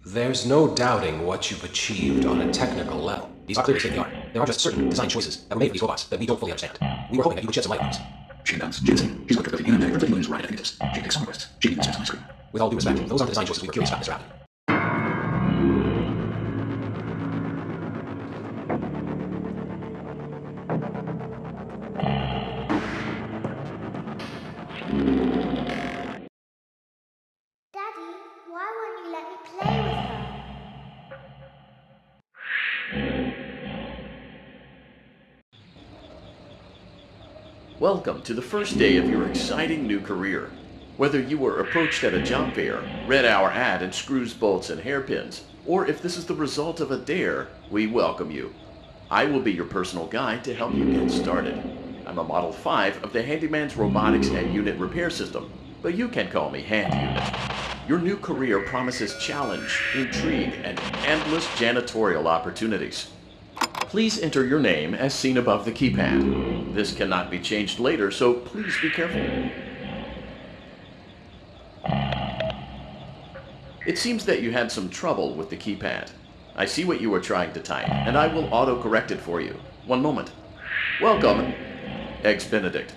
There's no doubting what you've achieved on a technical level. These are clearly state-of-the-art. There are just certain design choices that were made for these robots that we don't fully understand. We were hoping that you would shed some light on these. She can dance. She can sing. She's got trip with the internet for 50 million ride, I think it is. She can take song requests. She can even spit on my screen. With all due respect, those aren't the design choices we were curious about, Mr. Appleton. Daddy, why won't you let me play with her? Welcome to the first day of your exciting new career. Whether you were approached at a job fair, read our ad in screws, bolts, and hairpins, or if this is the result of a dare, we welcome you. I will be your personal guide to help you get started. I'm a Model 5 of the Handyman's Robotics and Unit Repair System, but you can call me Hand Unit. Your new career promises challenge, intrigue, and endless janitorial opportunities. Please enter your name as seen above the keypad. This cannot be changed later, so please be careful. It seems that you had some trouble with the keypad. I see what you were trying to type, and I will auto-correct it for you. One moment. Welcome, Eggs Benedict.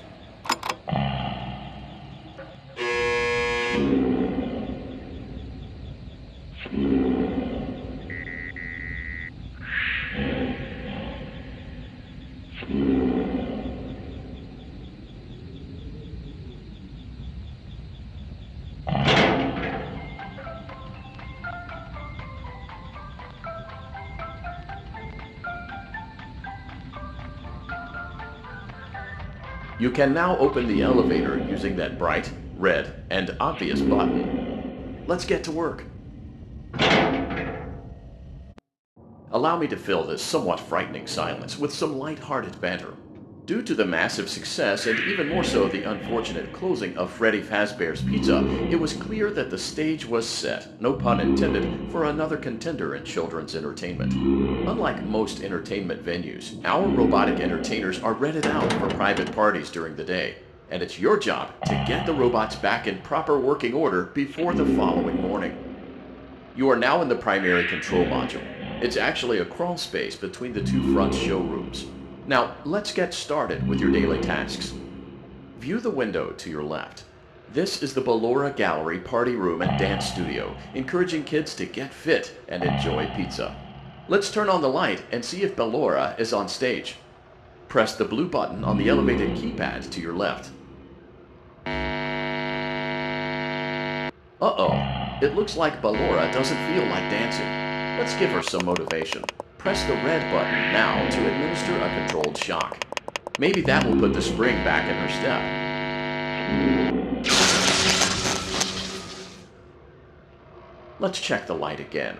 You can now open the elevator using that bright, red, and obvious button. Let's get to work. Allow me to fill this somewhat frightening silence with some light-hearted banter. Due to the massive success, and even more so the unfortunate closing of Freddy Fazbear's Pizza, it was clear that the stage was set, no pun intended, for another contender in children's entertainment. Unlike most entertainment venues, our robotic entertainers are rented out for private parties during the day, and it's your job to get the robots back in proper working order before the following morning. You are now in the primary control module. It's actually a crawl space between the two front showrooms. Now, let's get started with your daily tasks. View the window to your left. This is the Ballora Gallery Party Room and Dance Studio, encouraging kids to get fit and enjoy pizza. Let's turn on the light and see if Ballora is on stage. Press the blue button on the elevated keypad to your left. Uh-oh, it looks like Ballora doesn't feel like dancing. Let's give her some motivation. Press the red button now to administer a controlled shock. Maybe that will put the spring back in her step. Let's check the light again.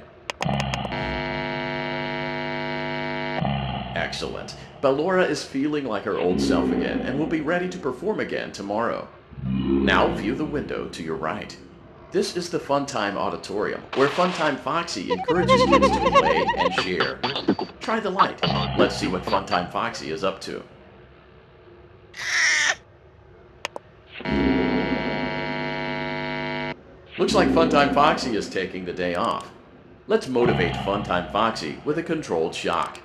Excellent. Ballora is feeling like her old self again and will be ready to perform again tomorrow. Now view the window to your right. This is the Funtime Auditorium, where Funtime Foxy encourages kids to play and share. Try the light. Let's see what Funtime Foxy is up to. Looks like Funtime Foxy is taking the day off. Let's motivate Funtime Foxy with a controlled shock.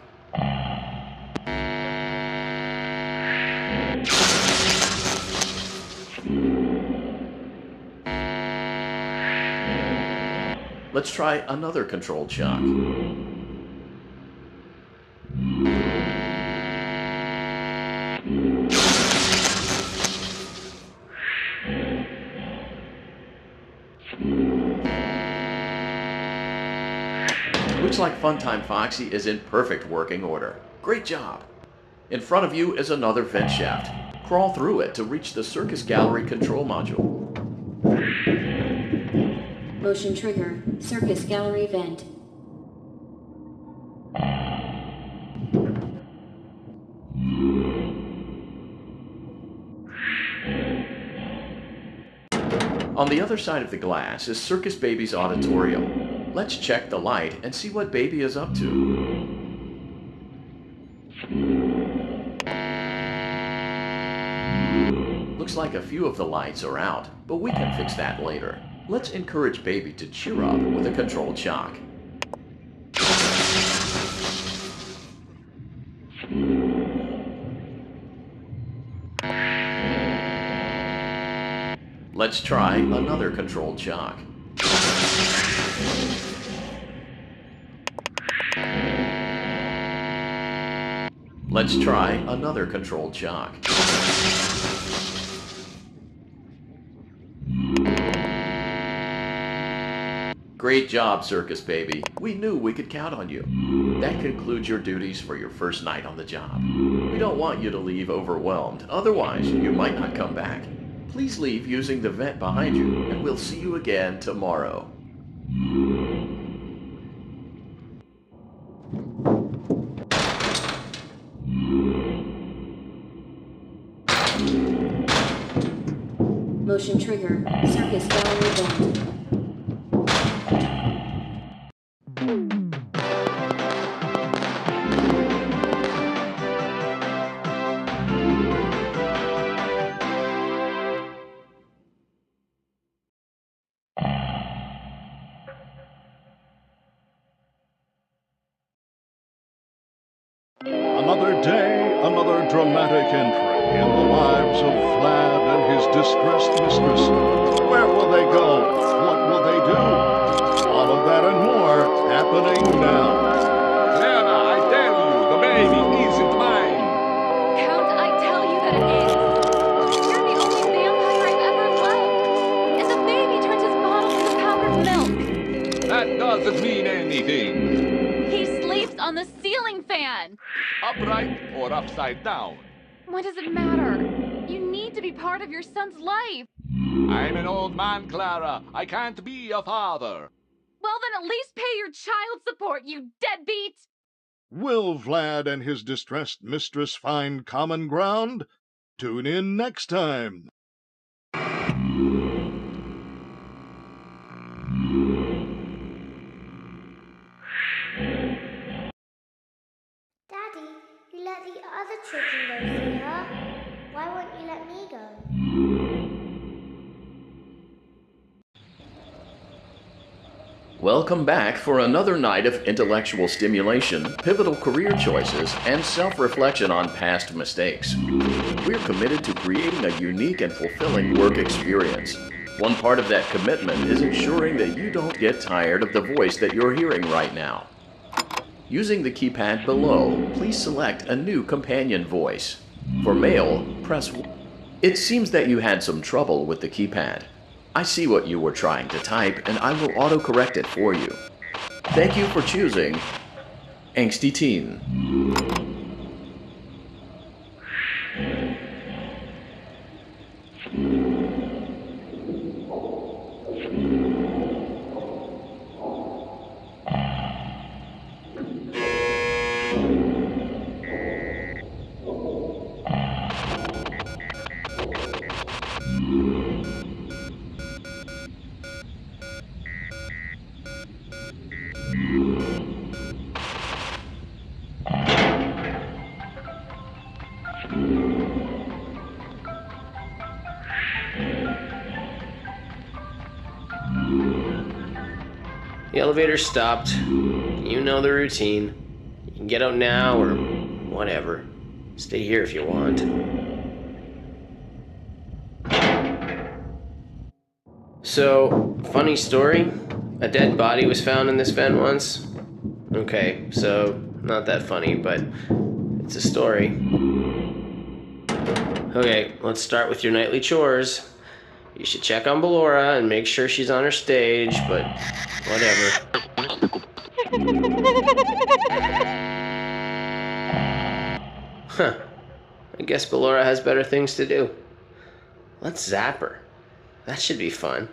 Let's try another controlled shock. Looks like Funtime Foxy is in perfect working order. Great job! In front of you is another vent shaft. Crawl through it to reach the Circus Gallery control module. Motion trigger, Circus Gallery vent. On the other side of the glass is Circus Baby's auditorium. Let's check the light and see what Baby is up to. Looks like a few of the lights are out, but we can fix that later. Let's encourage Baby to cheer up with a controlled shock. Let's try another controlled shock. Let's try another controlled shock. Great job, Circus Baby. We knew we could count on you. That concludes your duties for your first night on the job. We don't want you to leave overwhelmed, otherwise you might not come back. Please leave using the vent behind you, and we'll see you again tomorrow. Motion trigger, circus gallery vent. Another day, another dramatic entry in the lives of Vlad and his distressed mistress. Where will they go? What will they do? All of that and more happening now. Clara, I tell you, the baby isn't mine. Count, I tell you that it is. You're the only vampire I've ever loved. And the baby turns his bottle into powdered milk. That doesn't mean anything. He sleeps on the ceiling fan. Upright or upside down. What does it matter? You need to be part of your son's life. I'm an old man, Clara. I can't be a father. Well, then at least pay your child support, you deadbeat! Will Vlad and his distressed mistress find common ground? Tune in next time. Daddy, you let the other children go see her. Why won't you let me go? Welcome back for another night of intellectual stimulation, pivotal career choices, and self-reflection on past mistakes. We're committed to creating a unique and fulfilling work experience. One part of that commitment is ensuring that you don't get tired of the voice that you're hearing right now. Using the keypad below, please select a new companion voice. For male, press 1. It seems that you had some trouble with the keypad. I see what you were trying to type, and I will autocorrect it for you. Thank you for choosing Angsty Teen. The elevator stopped. You know the routine. You can get out now or whatever. Stay here if you want. So, funny story. A dead body was found in this vent once. Okay, so not that funny, but it's a story. Okay, let's start with your nightly chores. You should check on Ballora and make sure she's on her stage, but whatever. Huh. I guess Ballora has better things to do. Let's zap her. That should be fun.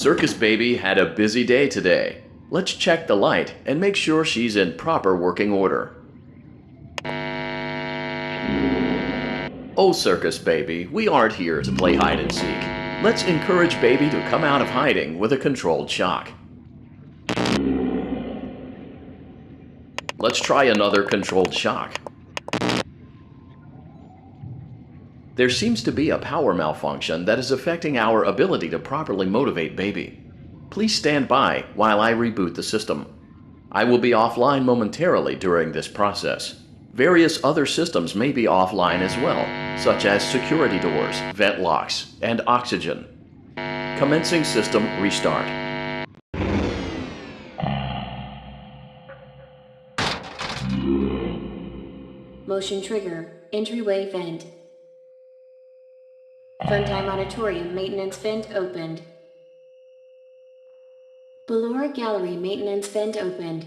Circus Baby had a busy day today. Let's check the light and make sure she's in proper working order. Oh, Circus Baby, we aren't here to play hide and seek. Let's encourage Baby to come out of hiding with a controlled shock. Let's try another controlled shock. There seems to be a power malfunction that is affecting our ability to properly motivate Baby. Please stand by while I reboot the system. I will be offline momentarily during this process. Various other systems may be offline as well, such as security doors, vent locks, and oxygen. Commencing system restart. Motion trigger. Entryway vent. Funtime Auditorium maintenance vent opened. Ballora Gallery maintenance vent opened.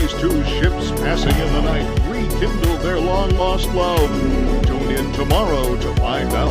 these two ships passing in the night rekindled their long-lost love. Tune in tomorrow to find out.